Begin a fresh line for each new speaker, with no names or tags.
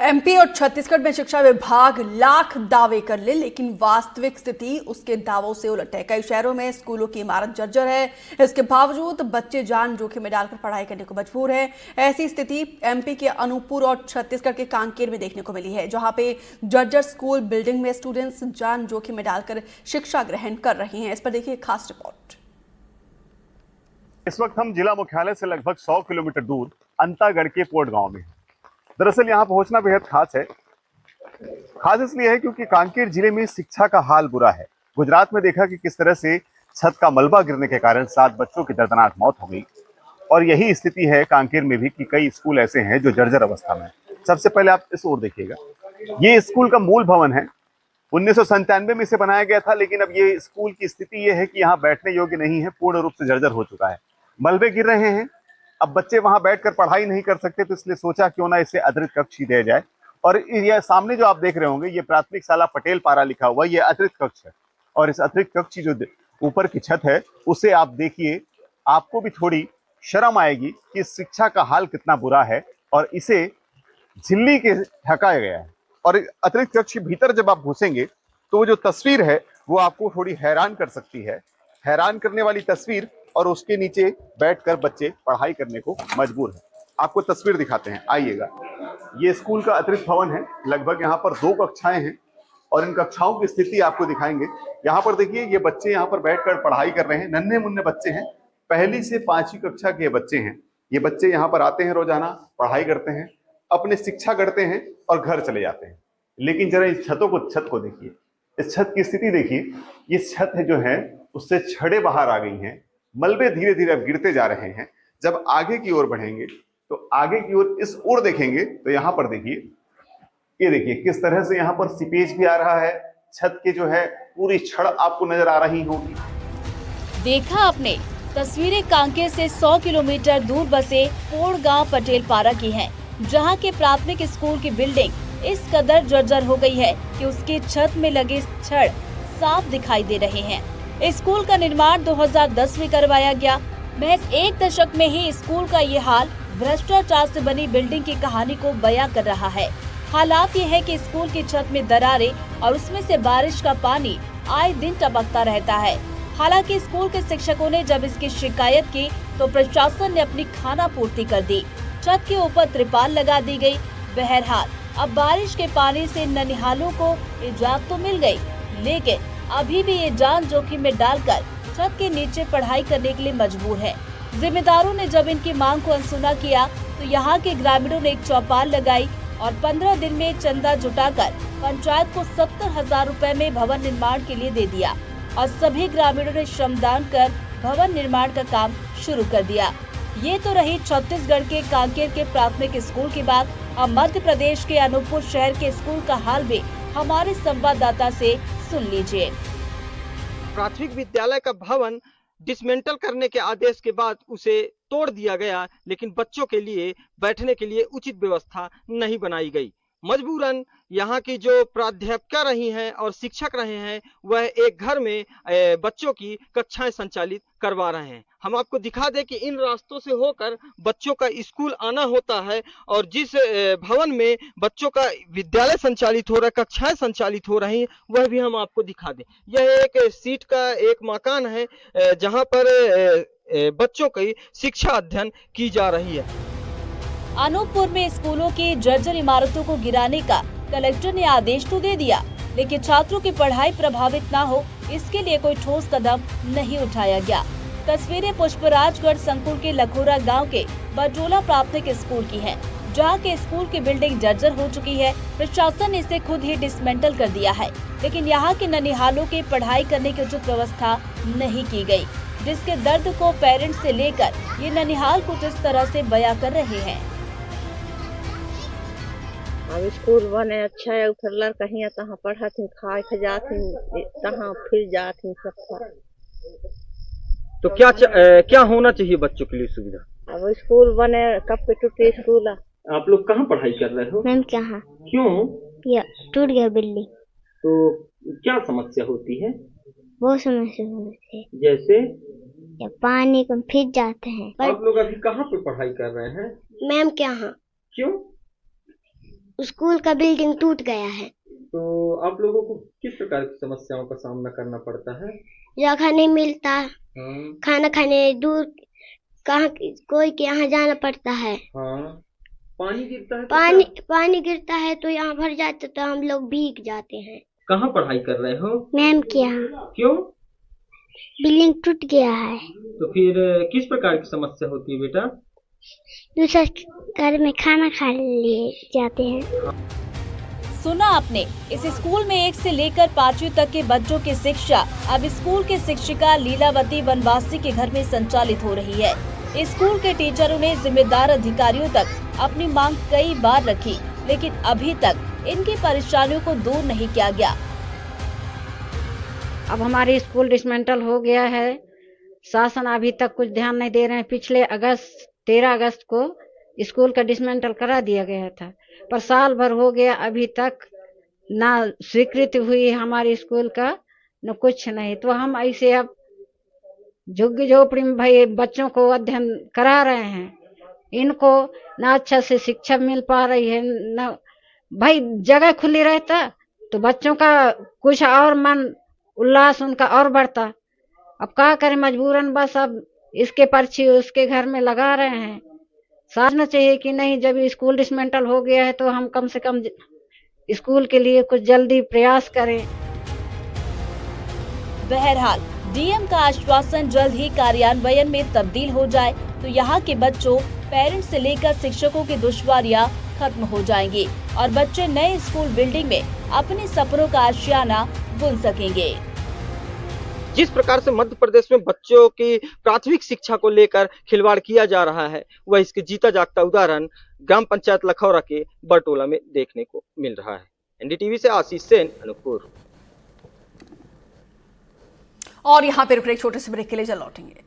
MP और छत्तीसगढ़ में शिक्षा विभाग लाख दावे कर ले, लेकिन वास्तविक स्थिति उसके दावों से उलट है। कई शहरों में स्कूलों की इमारत जर्जर है, इसके बावजूद बच्चे जान जोखिम में डालकर पढ़ाई करने को मजबूर है। ऐसी स्थिति एमपी के अनूपपुर और छत्तीसगढ़ के कांकेर में देखने को मिली है, जहां पे जर्जर स्कूल बिल्डिंग में स्टूडेंट्स जान जोखिम में डालकर शिक्षा ग्रहण कर रहे हैं। इस पर देखिए खास रिपोर्ट।
इस वक्त हम जिला मुख्यालय से लगभग 100 किलोमीटर दूर अंतागढ़ के पोर्ट गांव में हैं। दरअसल यहाँ पहुंचना बेहद खास है। खास इसलिए है क्योंकि कांकेर जिले में शिक्षा का हाल बुरा है। गुजरात में देखा कि किस तरह से छत का मलबा गिरने के कारण 7 बच्चों की दर्दनाक मौत हो गई, और यही स्थिति है कांकेर में भी कि कई स्कूल ऐसे हैं जो जर्जर अवस्था में। सबसे पहले आप इस ओर देखिएगा, ये स्कूल का मूल भवन है। 1997 में इसे बनाया गया था, लेकिन अब ये स्कूल की स्थिति ये है कि यहाँ बैठने योग्य नहीं है, पूर्ण रूप से जर्जर हो चुका है। मलबे गिर रहे हैं, अब बच्चे वहां बैठकर पढ़ाई नहीं कर सकते, तो इसलिए सोचा क्यों ना इसे अतिरिक्त कक्ष ही दिया जाए। और ये सामने जो आप देख रहे होंगे, ये प्राथमिक शाला पटेल पारा लिखा हुआ, ये अतिरिक्त कक्ष है। और इस अतिरिक्त कक्ष की जो ऊपर की छत है, उसे आप देखिए, आपको भी थोड़ी शर्म आएगी कि शिक्षा का हाल कितना बुरा है, और इसे झिल्ली के ढकाया गया है। और अतिरिक्त कक्ष के भीतर जब आप घुसेंगे तो वो जो तस्वीर है वो आपको थोड़ी हैरान कर सकती है, हैरान करने वाली तस्वीर। और उसके नीचे बैठकर बच्चे पढ़ाई करने को मजबूर हैं। आपको तस्वीर दिखाते हैं, आइएगा। ये स्कूल का अतिरिक्त भवन है। लगभग यहाँ पर 2 कक्षाएं हैं और इन कक्षाओं की स्थिति आपको दिखाएंगे। यहाँ पर देखिए, ये बच्चे यहाँ पर बैठकर पढ़ाई कर रहे हैं। नन्हे मुन्ने बच्चे हैं, 1ली से 5वीं कक्षा के बच्चे हैं। ये बच्चे यहाँ पर आते हैं, रोजाना पढ़ाई करते हैं, अपने शिक्षा करते हैं और घर चले जाते हैं। लेकिन जरा इस छत को देखिए, इस छत की स्थिति देखिए। ये छत है जो है उससे छड़ें बाहर आ गई हैं, मलबे धीरे धीरे अब गिरते जा रहे हैं। जब आगे की ओर बढ़ेंगे तो आगे की ओर इस ओर देखेंगे तो यहाँ पर देखिए, ये देखिए किस तरह से यहाँ पर सीपेज भी आ रहा है। छत के जो है पूरी छड़ आपको नजर आ रही होगी।
देखा आपने तस्वीरें कांकेर से 100 किलोमीटर दूर बसे पोड़ गांव पटेल पारा की हैं, जहां के प्राथमिक स्कूल की बिल्डिंग इस कदर जर्जर हो गई है कि उसकी छत में लगे छड़ साफ दिखाई दे रहे हैं। स्कूल का निर्माण 2010 में करवाया गया। महज 1 दशक में ही स्कूल का ये हाल भ्रष्टाचार से बनी बिल्डिंग की कहानी को बयां कर रहा है। हालात ये है कि स्कूल की छत में दरारें और उसमें से बारिश का पानी आए दिन टपकता रहता है। हालांकि स्कूल के शिक्षकों ने जब इसकी शिकायत की तो प्रशासन ने अपनी खाना पूर्ति कर दी। छत के ऊपर त्रिपाल लगा दी गई। बहरहाल अब बारिश के पानी से ननिहालों को निजात तो मिल गई, लेकिन अभी भी ये जान जोखिम में डालकर छत के नीचे पढ़ाई करने के लिए मजबूर है। जिम्मेदारों ने जब इनकी मांग को अनसुना किया तो यहाँ के ग्रामीणों ने एक चौपाल लगाई और 15 दिन में चंदा जुटाकर पंचायत को 70,000 रुपए में भवन निर्माण के लिए दे दिया और सभी ग्रामीणों ने श्रमदान कर भवन निर्माण का काम शुरू कर दिया। ये तो रही छत्तीसगढ़ के कांकेर के प्राथमिक स्कूल की बात। अब मध्य प्रदेश के अनूपपुर शहर के स्कूल का हाल भी हमारे संवाददाता से सुन लीजिए।
प्राथमिक विद्यालय का भवन डिसमेंटल करने के आदेश के बाद उसे तोड़ दिया गया, लेकिन बच्चों के लिए बैठने के लिए उचित व्यवस्था नहीं बनाई गई। मजबूरन यहाँ की जो प्राध्यापिका रही हैं और शिक्षक रहे हैं, वह एक घर में बच्चों की कक्षाएं संचालित करवा रहे हैं। हम आपको दिखा दें कि इन रास्तों से होकर बच्चों का स्कूल आना होता है, और जिस भवन में बच्चों का विद्यालय संचालित हो रहा है, कक्षाएं संचालित हो रही हैं, वह भी हम आपको दिखा दें। यह एक सीट का एक मकान है जहां पर बच्चों की शिक्षा अध्ययन की जा रही है।
अनूपपुर में स्कूलों की जर्जर इमारतों को गिराने का कलेक्टर ने आदेश तो दे दिया, लेकिन छात्रों की पढ़ाई प्रभावित न हो इसके लिए कोई ठोस कदम नहीं उठाया गया। तस्वीरें पुष्पराजगढ़ संकुल के लखोरा गांव के बटोला प्राथमिक स्कूल की हैं, जहां के स्कूल की बिल्डिंग जर्जर हो चुकी है। प्रशासन ने इसे खुद ही डिसमेंटल कर दिया है, लेकिन यहाँ के ननिहालों की पढ़ाई करने की उचित व्यवस्था नहीं की गयी, जिसके दर्द को पेरेंट्स से लेकर ये ननिहाल कुछ इस तरह से बयां कर रहे हैं।
अब स्कूल बने अच्छा है, फिर लड़का हियां तहाँ पढ़त ही, खाए के जात ही, तहाँ फिर जात ही सब।
तो क्या होना चाहिए बच्चों के लिए सुविधा?
अब स्कूल बने, कब के टूटे स्कूल।
आप लोग कहाँ पढ़ाई कर रहे हो?
मैम कहाँ?
क्यों?
टूट गया बिल्डिंग।
तो क्या समस्या होती है?
वो समस्या होती है
जैसे
या पानी को फिर जाते हैं।
आप लोग अभी कहाँ पे पढ़ाई कर रहे हैं?
मैम क्या?
क्यों?
स्कूल का बिल्डिंग टूट गया है।
तो आप लोगों को किस प्रकार की समस्याओं का सामना करना पड़ता है?
जगह नहीं मिलता,
हाँ
खाना खाने दूर कहाँ कोई के यहाँ जाना पड़ता है।
हाँ। पानी गिरता है तो
पानी गिरता है तो यहाँ भर जाते तो हम लोग भीग जाते हैं।
कहाँ पढ़ाई कर रहे हो?
मैम के यहाँ
क्यों?
बिल्डिंग टूट गया है।
तो फिर किस प्रकार की समस्या होती है बेटा?
दूसरा घर में खाना खा लिए जाते हैं।
सुना आपने, इस स्कूल में 1 से लेकर 5वीं तक के बच्चों की शिक्षा अब स्कूल के शिक्षिका लीलावती वनवासी के घर में संचालित हो रही है। स्कूल के टीचरों ने जिम्मेदार अधिकारियों तक अपनी मांग कई बार रखी, लेकिन अभी तक इनकी परेशानियों को दूर नहीं किया गया।
अब हमारी स्कूल डिसमेंटल हो गया है, शासन अभी तक कुछ ध्यान नहीं दे रहे हैं। पिछले 13 अगस्त को स्कूल का डिसमेंटल करा दिया गया था, पर साल भर हो गया, अभी तक ना स्वीकृति हुई हमारे स्कूल का, न कुछ नहीं। तो हम ऐसे अब झुग्गी झोपड़ी में भाई बच्चों को अध्ययन करा रहे हैं, इनको ना अच्छा से शिक्षा मिल पा रही है, न भाई जगह खुली रहता तो बच्चों का कुछ और मन उल्लास उनका और बढ़ता। अब क्या करें, मजबूरन बस अब इसके पर्ची उसके घर में लगा रहे हैं। सोचना चाहिए कि नहीं, जब स्कूल डिसमेंटल हो गया है तो हम कम से कम स्कूल के लिए कुछ जल्दी प्रयास करें।
बहरहाल डीएम का आश्वासन जल्द ही कार्यान्वयन में तब्दील हो जाए तो यहाँ के बच्चों, पेरेंट्स से लेकर शिक्षकों की दुश्वारियाँ खत्म हो जाएंगी और बच्चे नए स्कूल बिल्डिंग में अपने सपनों का आशियाना बुन सकेंगे।
जिस प्रकार से मध्य प्रदेश में बच्चों की प्राथमिक शिक्षा को लेकर खिलवाड़ किया जा रहा है, वह इसके जीता जागता उदाहरण ग्राम पंचायत लखौरा के बरटोला में देखने को मिल रहा है। एनडीटीवी से आशीष सेन, अनूपपुर।
और यहाँ पे रुक एक छोटे से ब्रेक के लिए जल्द लौटेंगे।